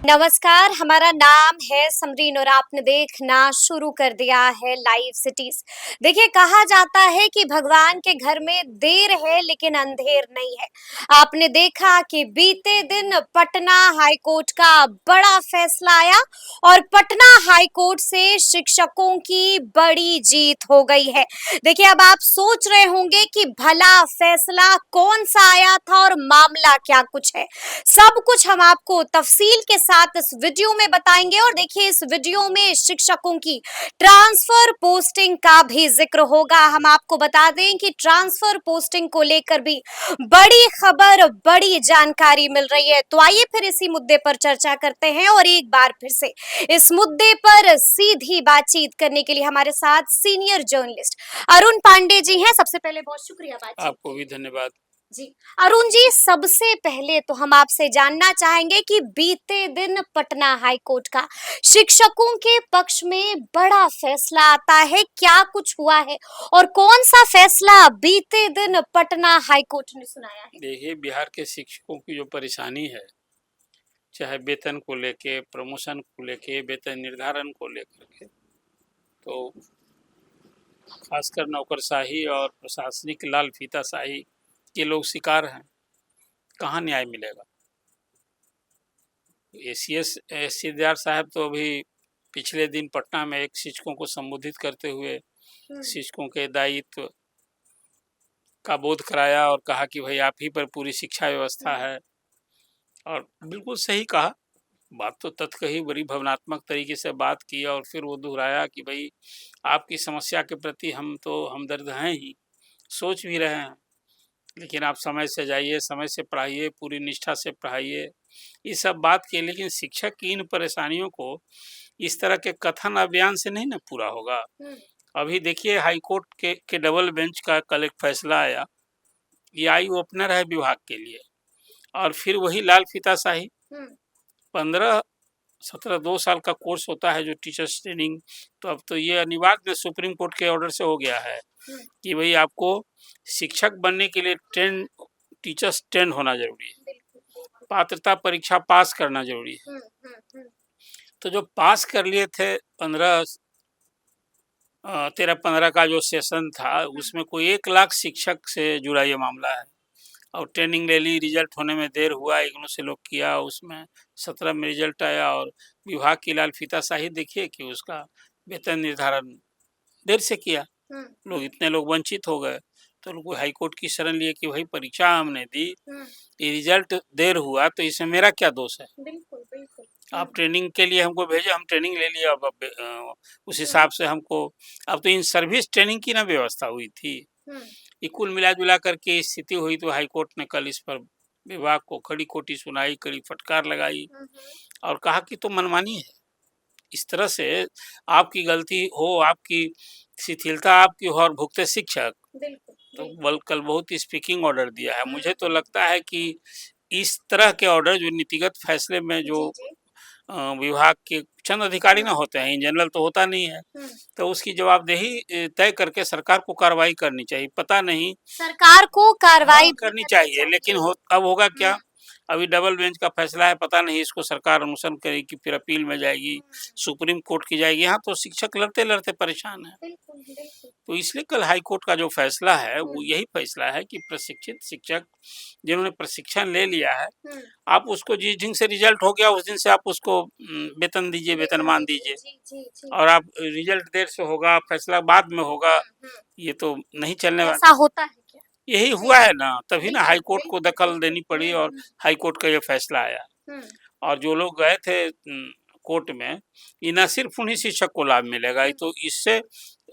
नमस्कार, हमारा नाम है समरीन और आपने देखना शुरू कर दिया है लाइव सिटीज। देखिए, कहा जाता है कि भगवान के घर में देर है लेकिन अंधेर नहीं है। आपने देखा कि बीते दिन पटना हाई कोर्ट का बड़ा फैसला आया और पटना हाई कोर्ट से शिक्षकों की बड़ी जीत हो गई है। देखिए, अब आप सोच रहे होंगे कि भला फैसला कौन सा आया था और मामला क्या कुछ है। सब कुछ हम आपको तफसील के साथ इस वीडियो में बताएंगे। और देखिए, इस वीडियो में शिक्षकों की ट्रांसफर पोस्टिंग का भी जिक्र होगा। हम आपको बता दें कि ट्रांसफर पोस्टिंग को लेकर भी बड़ी खबर, बड़ी जानकारी मिल रही है। तो आइए फिर इसी मुद्दे पर चर्चा करते हैं। और एक बार फिर से इस मुद्दे पर सीधी बातचीत करने के लिए हमारे साथ सीनियर जर्नलिस्ट अरुण पांडे जी हैं। सबसे पहले बहुत शुक्रिया बातचीत। आपको भी धन्यवाद जी। अरुण जी, सबसे पहले तो हम आपसे जानना चाहेंगे कि बीते दिन पटना हाई कोर्ट का शिक्षकों के पक्ष में बड़ा फैसला आता है, क्या कुछ हुआ है और कौन सा फैसला बीते दिन पटना हाई कोर्ट ने सुनाया है? देखिए, बिहार के शिक्षकों की जो परेशानी है, चाहे वेतन को लेके, प्रमोशन को लेके, वेतन निर्धारण को लेकर के, तो खासकर नौकरशाही और प्रशासनिक लाल फीताशाही के लोग शिकार हैं। कहाँ न्याय मिलेगा? एसीएस सिद्धार्थ साहब तो अभी पिछले दिन पटना में एक शिक्षकों को संबोधित करते हुए शिक्षकों के दायित्व का बोध कराया और कहा कि भाई आप ही पर पूरी शिक्षा व्यवस्था है। और बिल्कुल सही कहा, बात तो तथ्य कही, बड़ी भावनात्मक तरीके से बात की और फिर वो दोहराया कि भाई आपकी समस्या के प्रति हम तो हमदर्द हैं ही, सोच भी रहे हैं, लेकिन आप समय से जाइए, समय से पढ़ाइए, पूरी निष्ठा से पढ़ाइए, ये सब बात की। लेकिन शिक्षक की इन परेशानियों को इस तरह के कथन अभियान से नहीं ना पूरा होगा। अभी देखिए, हाई कोर्ट के डबल बेंच का कल एक फैसला आया, ये आई ओपनर है विभाग के लिए, और फिर वही लाल फीताशाही 15-17 2 साल का कोर्स होता है जो टीचर्स ट्रेनिंग। तो अब तो ये अनिवार्य सुप्रीम कोर्ट के ऑर्डर से हो गया है कि भाई आपको शिक्षक बनने के लिए टीचर्स ट्रेंड होना जरूरी है, पात्रता परीक्षा पास करना जरूरी है। तो जो पास कर लिए थे 13-15 का जो सेशन था, उसमें कोई 1 लाख शिक्षक से जुड़ा ये मामला है। और ट्रेनिंग ले ली, रिजल्ट होने में देर हुआ, इग्नू से लोग किया, उसमें 17 में रिजल्ट आया और विभाग की लाल फीताशाही देखिए कि उसका वेतन निर्धारण देर से किया, लोग इतने लोग वंचित हो गए। तो लोग हाई कोर्ट की शरण लिए कि भाई परीक्षा हमने दी, ये रिजल्ट देर हुआ तो इसमें मेरा क्या दोष है? बिल्कुल बिल्कुल। आप ट्रेनिंग के लिए हमको भेजे, हम ट्रेनिंग ले लिया, अब उस हिसाब से हमको, अब तो इन सर्विस ट्रेनिंग की ना व्यवस्था हुई थी। ये कुल मिला जुला करके स्थिति हुई। तो हाई कोर्ट ने कल इस पर विभाग को खड़ी खोटी सुनाई, कड़ी फटकार लगाई और कहा कि तो मनमानी है। इस तरह से आपकी गलती हो, आपकी शिथिलता आपकी हो और भुगते शिक्षक, तो कल बहुत स्पीकिंग ऑर्डर दिया है। मुझे तो लगता है कि इस तरह के ऑर्डर जो नीतिगत फैसले में जो विभाग के चंद अधिकारी ना होते हैं, इन जनरल तो होता नहीं है, तो उसकी जवाबदेही तय करके सरकार को कार्रवाई करनी चाहिए। पता नहीं, सरकार को कार्रवाई करनी चाहिए, लेकिन अब होगा क्या? अभी डबल बेंच का फैसला है, पता नहीं इसको सरकार अनुसरण करेगी, फिर अपील में जाएगी, सुप्रीम कोर्ट की जाएगी। यहाँ तो शिक्षक लड़ते लड़ते परेशान है। तो इसलिए कल हाई कोर्ट का जो फैसला है वो यही फैसला है कि प्रशिक्षित शिक्षक जिन्होंने प्रशिक्षण ले लिया है, आप उसको जिस दिन से रिजल्ट हो गया उस दिन से आप उसको वेतन दीजिए, वेतनमान दीजिए। और आप रिजल्ट देर से होगा, फैसला बाद में होगा, ये तो नहीं चलने वाला। ऐसा होता है क्या? यही हुआ है ना, तभी ना हाई कोर्ट को दखल देनी पड़ी और हाई कोर्ट का ये फैसला आया। और जो लोग गए थे कोर्ट में, ये न सिर्फ उन्हीं शिक्षक को लाभ मिलेगा, ये तो इससे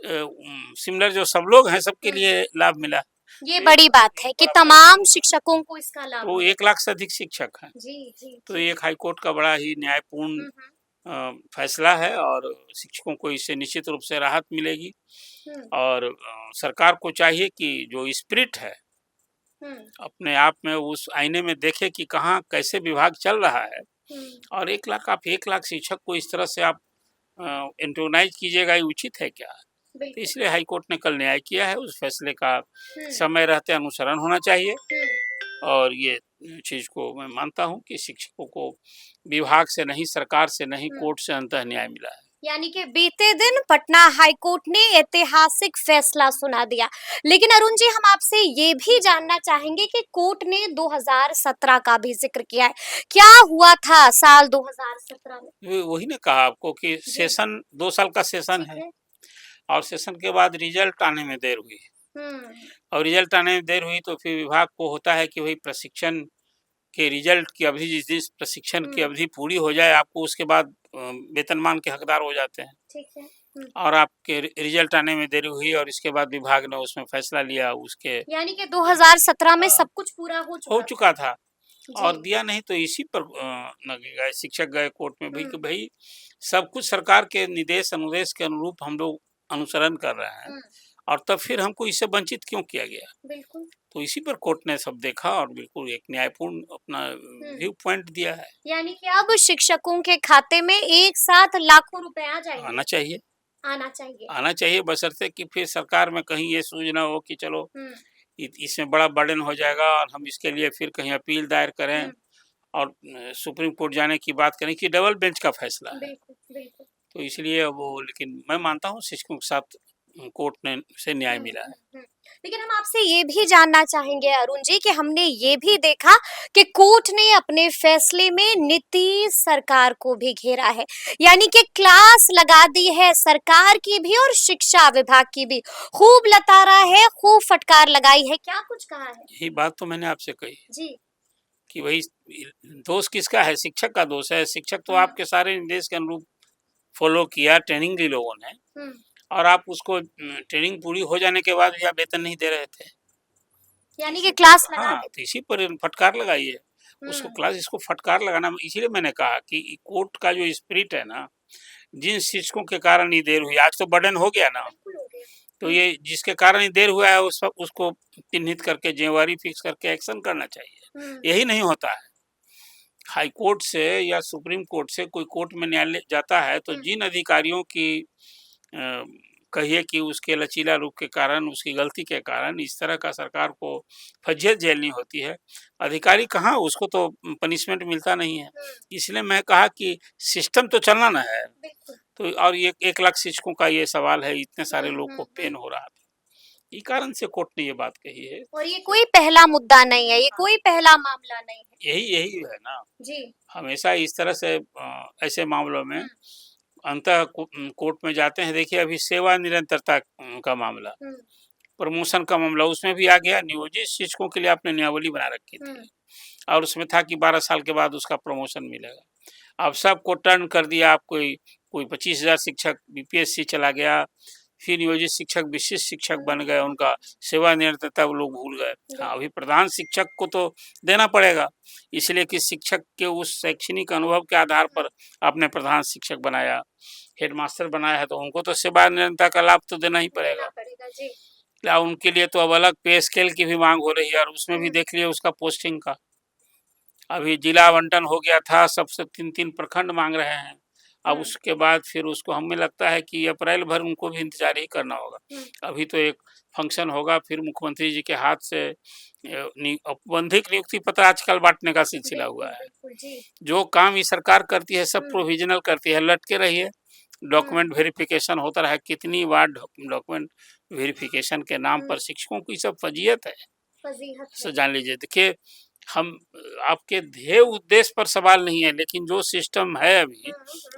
सिमिलर जो सब लोग हैं सबके लिए लाभ मिला। ये बड़ी बात है कि तमाम शिक्षकों को इसका लाभ, तो 1 लाख से अधिक शिक्षक हैं। जी। तो एक हाई कोर्ट का बड़ा ही न्यायपूर्ण फैसला है और शिक्षकों को इससे निश्चित रूप से राहत मिलेगी। और सरकार को चाहिए कि जो स्पिरिट है अपने आप में उस आईने में देखे कि कहाँ कैसे विभाग चल रहा है। और 1 लाख, आप 1 लाख शिक्षक को इस तरह से आप एंटोनाइज कीजिएगा, ये उचित है क्या? तो इसलिए हाई कोर्ट ने कल न्याय किया है। उस फैसले का समय रहते अनुसरण होना चाहिए और ये चीज को मैं मानता हूं कि शिक्षकों को विभाग से नहीं, सरकार से नहीं, हम्म। कोर्ट से अंतः न्याय मिला है। यानी कि बीते दिन पटना हाई कोर्ट ने ऐतिहासिक फैसला सुना दिया। लेकिन अरुण जी, हम आपसे ये भी जानना चाहेंगे कि कोर्ट ने 2017 का भी जिक्र किया है। क्या हुआ था साल 2017 में? वही ने कहा आपको कि जी। सेशन 2 साल का सेशन ठीक है, है। और सेशन के बाद रिजल्ट आने में देर हुई, हम्म। और रिजल्ट आने में देर हुई तो फिर विभाग को होता है कि भाई प्रशिक्षण के रिजल्ट की अवधि, जिस प्रशिक्षण की अवधि पूरी हो जाए, आपको उसके बाद वेतनमान के हकदार हो जाते हैं। ठीक है। और आपके रिजल्ट आने में देरी हुई और इसके बाद विभाग ने उसमें फैसला लिया, उसके यानी कि 2017 में सब कुछ पूरा हो हो चुका था। चुका था और जी। दिया नहीं, तो इसी पर गए शिक्षक गए कोर्ट में भाई कि हम्म। भाई सब कुछ सरकार के निर्देश अनुदेश के अनुरूप हम लोग अनुसरण कर रहे हैं, हम्म। और तब फिर हमको इससे वंचित क्यों किया गया। बिल्कुल। तो इसी पर कोर्ट ने सब देखा और बिल्कुल एक न्यायपूर्ण अपना व्यू पॉइंट दिया है। यानी कि अब शिक्षकों के खाते में एक साथ लाखों रुपए आ आना जाएंगे। चाहिए, आना चाहिए। आना चाहिए, बशर्ते कि फिर सरकार में कहीं ये सूझ ना हो कि चलो हम्म। इसमें बड़ा बर्डन हो जाएगा और हम इसके लिए फिर कहीं अपील दायर करें हम्म। और सुप्रीम कोर्ट जाने की बात करें, कि डबल बेंच का फैसला है। बिल्कुल बिल्कुल। तो इसलिए वो, लेकिन मैं मानता हूँ शिक्षकों के साथ कोर्ट ने से न्याय मिला है। लेकिन हम आपसे ये भी जानना चाहेंगे अरुण जी कि हमने ये भी देखा कि कोर्ट ने अपने फैसले में नीतीश सरकार को भी घेरा है। यानी कि क्लास लगा दी है सरकार की भी और शिक्षा विभाग की भी। खूब लतारा है, खूब फटकार लगाई है। क्या कुछ कहा है? यही बात तो मैंने आपसे कही जी। कि भाई दोष किसका है, शिक्षक का दोष है। शिक्षक तो आपके सारे निर्देश के अनुरूप फॉलो किया, ट्रेनिंग ली लोगों ने, और आप उसको ट्रेनिंग पूरी हो जाने के बाद भी आप वेतन नहीं दे रहे थे। यानी कि क्लास लगा हाँ, दी। तो इसी पर फटकार लगाई है उसको क्लास, इसको फटकार लगाना। इसीलिए मैंने कहा कि कोर्ट का जो स्पिरिट है ना, जिन शिक्षकों के कारण ये देर हुई, आज तो बर्डन हो गया ना, बिल्कुल हो गया। तो ये जिसके कारण ये देर हुआ है उसको चिन्हित करके जिम्मेवारी फिक्स करके एक्शन करना चाहिए। यही नहीं होता है। हाई कोर्ट से या सुप्रीम कोर्ट से कोई कोर्ट में न्यायालय जाता है तो जिन अधिकारियों की अ, कहिए कि उसके लचीला रूप के कारण, उसकी गलती के कारण इस तरह का सरकार को फजीहत झेलनी होती है, अधिकारी कहाँ, उसको तो पनिशमेंट मिलता नहीं है। इसलिए मैं कहा कि सिस्टम तो चलना ना है। तो और ये 1 लाख शिक्षकों का ये सवाल है, इतने सारे लोग को पेन हो रहा था, इस कारण से कोर्ट ने ये बात कही है। और ये कोई पहला मुद्दा नहीं है, ये कोई पहला मामला नहीं है। यही यही है ना, जी। हमेशा इस तरह से ऐसे मामलों में अंतः कोर्ट में जाते हैं। देखिए अभी सेवा निरंतरता का मामला, प्रमोशन का मामला, उसमें भी आ गया। नियोजित शिक्षकों के लिए आपने नियमावली बना रखी थी और उसमें था कि 12 साल के बाद उसका प्रमोशन मिलेगा। अब सबको टर्न कर दिया। आप कोई कोई 25,000 शिक्षक बीपीएससी चला गया, फिर नियोजित शिक्षक विशिष्ट शिक्षक बन गए, उनका सेवा निरंतरता वो लोग भूल गए। हाँ, अभी प्रधान शिक्षक को तो देना पड़ेगा, इसलिए कि शिक्षक के उस शैक्षणिक अनुभव के आधार पर आपने प्रधान शिक्षक बनाया, हेडमास्टर बनाया है, तो उनको तो सेवा निरंतरता का लाभ तो देना ही पड़ेगा। क्या उनके लिए तो अब अलग पे स्केल की भी मांग हो रही है, और उसमें भी देख लिया उसका पोस्टिंग का। अभी जिला आवंटन हो गया था, सबसे 3-3 प्रखंड मांग रहे हैं। अब उसके बाद फिर उसको, हमें लगता है कि अप्रैल भर उनको भी इंतजार ही करना होगा। अभी तो एक फंक्शन होगा, फिर मुख्यमंत्री जी के हाथ से औपबंधिक नियुक्ति पत्र आजकल बांटने का सिलसिला हुआ है। जो काम ये सरकार करती है सब प्रोविजनल करती है, लटके रहिए, डॉक्यूमेंट वेरिफिकेशन होता रहा। कितनी बार डॉक्यूमेंट वेरिफिकेशन के नाम पर शिक्षकों की सब फजीहत है। जान लीजिए, देखिए हम आपके ध्येय उद्देश्य पर सवाल नहीं है, लेकिन जो सिस्टम है अभी,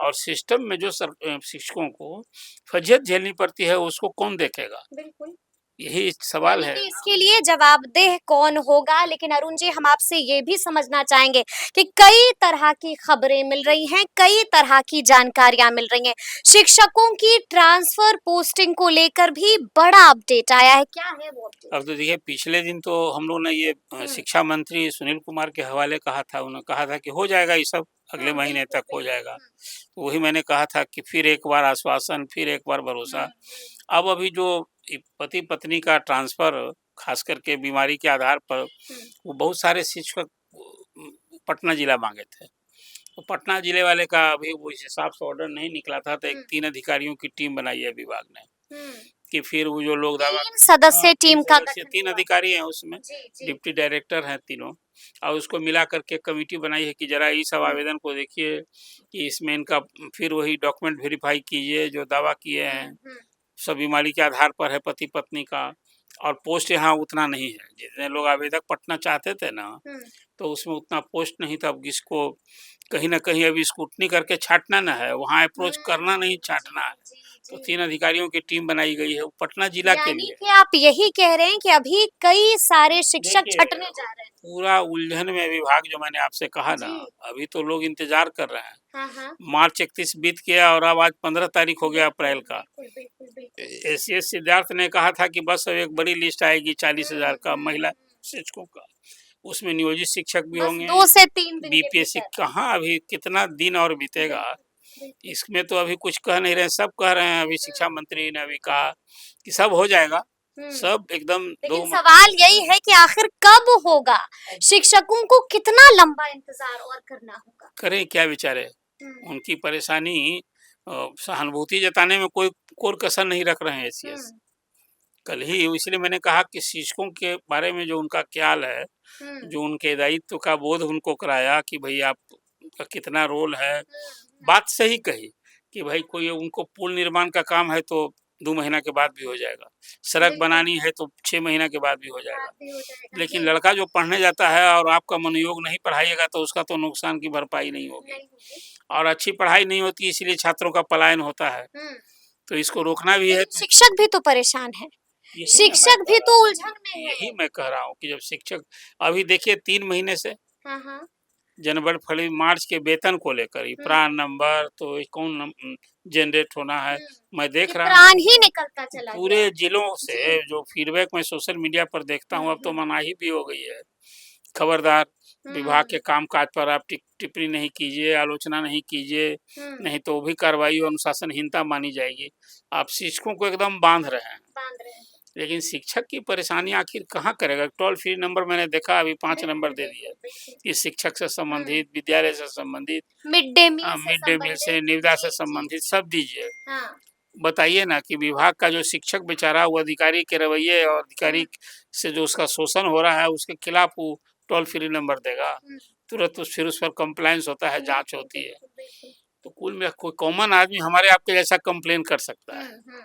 और सिस्टम में जो शिक्षकों को फजीहत झेलनी पड़ती है, उसको कौन देखेगा? यही सवाल है। इसके लिए जवाबदेह कौन होगा? लेकिन अरुण जी, हम आपसे ये भी समझना चाहेंगे कि कई तरह की खबरें मिल रही हैं, कई तरह की जानकारियां मिल रही हैं। शिक्षकों की ट्रांसफर पोस्टिंग को लेकर भी बड़ा अपडेट आया है। क्या है वो अपडेट? अब तो देखिए, पिछले दिन तो हम लोग ने ये शिक्षा मंत्री सुनील कुमार के हवाले कहा था, उन्होंने कहा था कि हो जाएगा ये सब, अगले महीने तक हो जाएगा। तो वही मैंने कहा था कि फिर एक बार आश्वासन, फिर एक बार भरोसा। अब अभी जो पति पत्नी का ट्रांसफर, खास करके बीमारी के आधार पर, वो बहुत सारे शिक्षक पटना जिला मांगे थे। तो पटना जिले वाले का अभी वो इस हिसाब से ऑर्डर नहीं निकला था, तो एक 3 अधिकारियों की टीम बनाई है विभाग ने। कि फिर वो जो लोग दावा 3 सदस्य टीम का सदस्य गठन 3 हुआ। अधिकारी हैं उसमें, जी, जी। डिप्टी डायरेक्टर हैं तीनों, और उसको मिला करके कमेटी बनाई है कि जरा इस सब हुँ, आवेदन को देखिए कि इसमें इनका फिर वही डॉक्यूमेंट वेरीफाई कीजिए जो दावा किए हुँ, हैं, हुँ, सब बीमारी के आधार पर है पति पत्नी का, और पोस्ट यहाँ उतना नहीं है, जितने लोग आवेदक पटना चाहते थे ना, हुँ। तो उसमें उतना पोस्ट नहीं था। अब इसको कहीं न कहीं अभी स्क्रूटनी करके छाँटना ना है, वहाँ अप्रोच करना नहीं छाँटना है। जी, तो जी। 3 अधिकारियों की टीम बनाई गई है, वो पटना जिला के यानी लिए। कि आप यही कह रहे हैं कि अभी कई सारे शिक्षक देखिए, छँटने जा रहे हैं। पूरा उलझन में विभाग जो मैंने आपसे कहा ना, जी। अभी तो लोग इंतज़ार कर रहे हैं। हाँ, हाँ। मार्च 31 बीत गया और अब आज 15 तारीख हो गया बिल्कुल, अप्रैल का। बिल्कुल, बिल्कुल, बिल्कुल। एसीएस सिद्धार्थ ने कहा था कि बस अब एक बड़ी लिस्ट आएगी हुँ, 40,000 का हुँ, महिला हुँ। शिक्षकों का। उसमें नियोजित शिक्षक भी बस होंगे। 2 से 3 दिन के बीपीएससी भीतर। कहाँ अभी कितना दिन और बीतेगा? बिल्कुल, बिल्कुल। इसमें तो अभी कुछ कह नहीं रहे, सब कह रहे हैं। अभी हुँ, शिक्षा मंत्री ने अभी कहा कि सब हो जाएगा, हुँ। सब एकदम लेकिन 2 म सवाल यही है कि आखिर कब होगा? शिक्षकों को कितना लंबा इंतज़ार और करना होगा? करें क्या बेचारे? हुँ, उनकी परेशानी सहानुभूति जताने में कोई कोर कसर नहीं रख रहे हैं एसीएस। हुँ, कल ही इसलिए मैंने कहा कि शिक्षकों के बारे में जो उनका ख्याल है, हुँ, जो उनके दायित्व का बोध उनको कराया कि भई आपका कितना रोल है। हुँ, हुँ। बात सही कही कि भाई कोई उनको पुल निर्माण का काम है तो 2 महीना के बाद भी हो जाएगा। सड़क बिल्कुल, बनानी है तो 6 महीना के बाद भी हो बात जाएगा। भी हो जाएगा। लेकिन जी, लड़का जो पढ़ने जाता है और आपका मनोयोग नहीं पढ़ाइएगा तो उसका तो नुकसान की भरपाई नहीं होगी, नहीं होगी। और अच्छी पढ़ाई नहीं होती इसलिए छात्रों का पलायन होता है। हुँ, तो इसको रोकना भी है। लेकिन तो शिक्षक भी तो परेशान हैं। यही ना मैं शिक्षक कह भी रहा तो हूँ, उलझन में यही हैं। मैं कह रहा हूँ कि जब शिक्षक अभी देखिए 3 महीने से हाँ, हाँ। जनवरी, फरवरी, मार्च के वेतन को लेकर ही हुँ, प्राण नंबर तो जनरेट होना है। हुँ। मैं ये देख रहा हूँ प्राण ही निकलता चला गया पूरे है। जिलों जी। से जो फीडबैक मैं सोशल मीडिया पर देखता हुँ, हूँ, अब तो हुँ, मनाही भी हो गई है। खबरदार, विभाग के हुँ, कामकाज पर आप टिप्पणी नहीं कीजिए, आलोचना नहीं कीजिए, हुँ। नहीं तो वो भी कार्रवाई और अनुशासनहीनता मानी जाएगी। आप शिक्षकों को एकदम बांध रहे हैं। बाँध रहे हैं। लेकिन शिक्षक की परेशानी आखिर कहाँ करेगा? टोल फ्री नंबर मैंने देखा अभी 5 बिल्कुल, नंबर दे दिए बिल्कुल, बिल्कुल। कि शिक्षक से हुँ। संबंधित, विद्यालय से संबंधित, मिड डे मील से मिड डे मील से, संबंधित निविदा से जी, जी, संबंधित जी। सब दीजिए। हाँ। बताइए ना कि विभाग का जो शिक्षक बेचारा वो अधिकारी के रवैये और हुँ, अधिकारी से जो उसका शोषण हो रहा है उसके खिलाफ वो टोल फ्री नंबर देगा। हुँ। तुरंत फिर उस पर कंप्लायंस होता है, जाँच बिल्कुल, होती है। बिल्कुल, बिल्कुल। तो कुल मिला कोई कॉमन आदमी हमारे आपके जैसा कंप्लेन कर सकता हुँ, है। हुँ,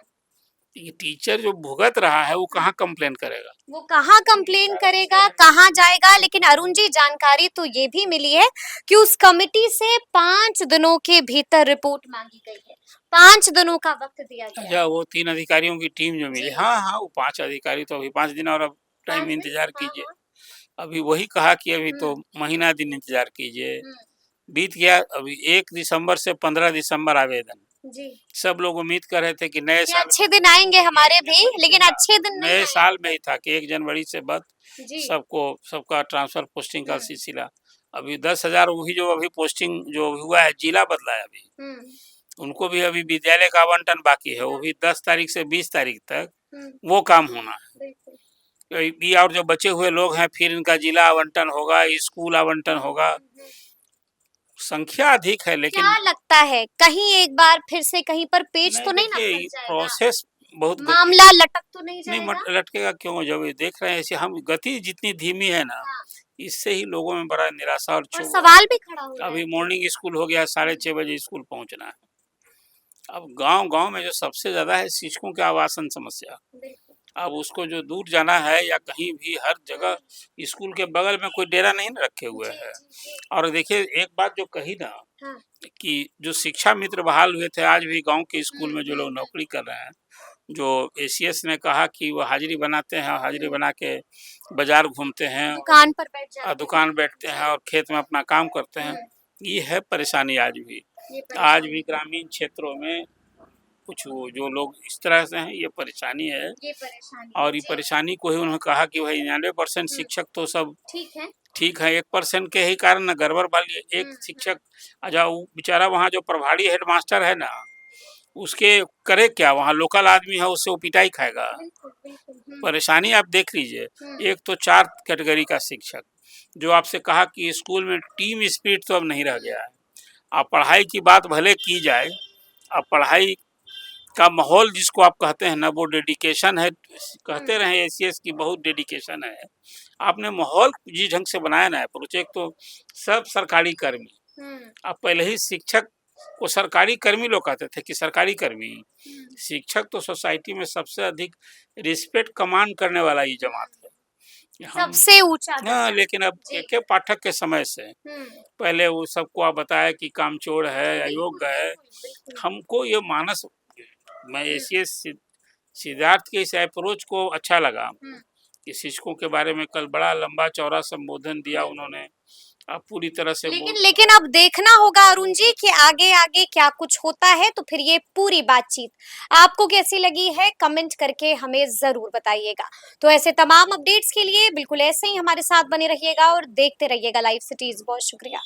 ये टीचर जो भुगत रहा है वो हुँ। कहाँ कंप्लेन करेगा? वो कहाँ कंप्लेन करेगा, कहाँ जाएगा? लेकिन अरुण जी जानकारी तो ये भी मिली है कि उस कमिटी से 5 दिनों के भीतर रिपोर्ट माँगी गई है। 5 दिनों का वक़्त दिया गया है। अच्छा, वो 3 अधिकारियों की टीम जो मिली, जी, हाँ, हाँ, वो 5 अधिकारी तो अभी 5 दिन और अब 5 टाइम दिन इंतज़ार हाँ, कीजिए। हाँ। अभी वही कहा कि अभी हुँ, तो महीना दिन इंतज़ार कीजिए। हुँ। बीत गया अभी 1 दिसंबर से 15 दिसंबर आवेदन। जी, सब लोग उम्मीद कर रहे थे कि नए कि साल अच्छे दिन आएँगे 1 हमारे भी, जनवरी से लेकिन था, अच्छे दिन नहीं नए आए साल अब में तक। ही था कि 1 जनवरी से बस जी। सबका ट्रांसफ़र पोस्टिंग का हुँ, सिलसिला। अभी 10,000 वही जो अभी पोस्टिंग जो हुआ है, जिला बदला है अभी। हुँ, उनको भी अभी विद्यालय का आवंटन बाकी है, वो भी 10 तारीख से 20 तारीख तक हुँ, वो काम होना है। बिल्कुल। तो ये और जो बचे हुए लोग हैं फिर इनका जिला आवंटन होगा, स्कूल आवंटन होगा। हुँ, हुँ। संख्या अधिक है क्या लेकिन लगता है, कहीं एक बार फिर से कहीं पर पेच नहीं, तो नहीं ना देखिए फँस ये जाएगा? प्रोसेस बहुत गति मामला लटक तो नहीं नहीं मट जाएगा? लटकेगा क्यों? जब ये देख रहे हैं ऐसे हम गति जितनी धीमी है ना, हाँ, इससे ही लोगों में बड़ा निराशा और और क्षोभ हो रहा सवाल भी खड़ा हो है। रहा है अभी फिर। मॉर्निंग स्कूल हो गया, साढ़े हुँ, 6 बजे स्कूल पहुँचना है। अब गाँव-गाँव में जो सबसे ज़्यादा है शिक्षकों के आवासन समस्या। बिल्कुल। अब उसको जो दूर जाना है या कहीं भी हर जगह हुँ, स्कूल के बगल में कोई डेरा नहीं ना रखे हुए जी, हैं। जी, जी। और देखिए एक बात जो कही ना हाँ। कि जो शिक्षा मित्र बहाल हुए थे आज भी गाँव के हुँ, स्कूल में जो हुँ, लोग हुँ, नौकरी कर रहे हैं, जो एसीएस ने कहा कि वो हाज़िरी बनाते हैं और हाज़िरी हुँ। बना के बाज़ार घूमते हैं और दुकान पर बैठ जाते हैं। दुकान बैठते हैं जी। और खेत में अपना काम करते हुँ, हैं। ये है परेशानी आज भी। ये आज भी परेशानी है। ग्रामीण क्षेत्रों में कुछ वो जो लोग इस तरह से हैं ये परेशानी है। ये परेशानी है। और ये जी। परेशानी को ही उन्होंने कहा कि भाई 99% हुँ, शिक्षक तो सब ठीक है। ठीक है, 1% के ही कारण ना गड़बड़ वाली एक हुँ, हुँ। शिक्षक अच्छा वो बेचारा वहाँ जो प्रभारी हेडमास्टर है ना, उसके करे क्या? वहाँ लोकल आदमी है उससे वो पिटाई खाएगा। बिल्कुल, बिल्कुल। हुँ, परेशानी आप देख लीजिए, हुँ, एक तो 4 कैटेगरी का शिक्षक, जो आपसे कहा कि स्कूल में टीम स्पिरिट तो अब नहीं रह हुँ, गया है। अब पढ़ाई की बात भले की जाए, अब पढ़ाई का माहौल जिसको आप कहते हैं ना, वो डेडिकेशन है। कहते रहे एसीएस की बहुत डेडिकेशन है। आपने माहौल जिस ढंग से बनाया ना अप्रोच, एक तो सब सरकारी कर्मी, अब पहले ही शिक्षक को सरकारी कर्मी लोग कहते थे कि सरकारी कर्मी, शिक्षक तो सोसाइटी में सबसे अधिक रिस्पेक्ट कमांड करने वाला ये जमात है। हम सबसे ऊंचा हाँ, दर्जा। लेकिन अब जी। के पाठक के समय से पहले वो सबको आप बताया कि कामचोर है, अयोग्य है। बिल्कुल। हमको ये मानस, मैं एसीएस सिद्धार्थ के इस अप्रोच को अच्छा लगा कि शिक्षकों के बारे में कल बड़ा लंबा चौड़ा संबोधन दिया उन्होंने। अब पूरी तरह से लेकिन लेकिन अब देखना होगा अरुण जी कि आगे आगे क्या कुछ होता है, तो फिर ये पूरी बातचीत आपको कैसी लगी है कमेंट करके हमें जरूर बताइएगा। तो ऐसे तमाम अपडेट्स के लिए बिल्कुल ऐसे ही हमारे साथ बने रहिएगा और देखते रहिएगा लाइव सिटीज। बहुत शुक्रिया।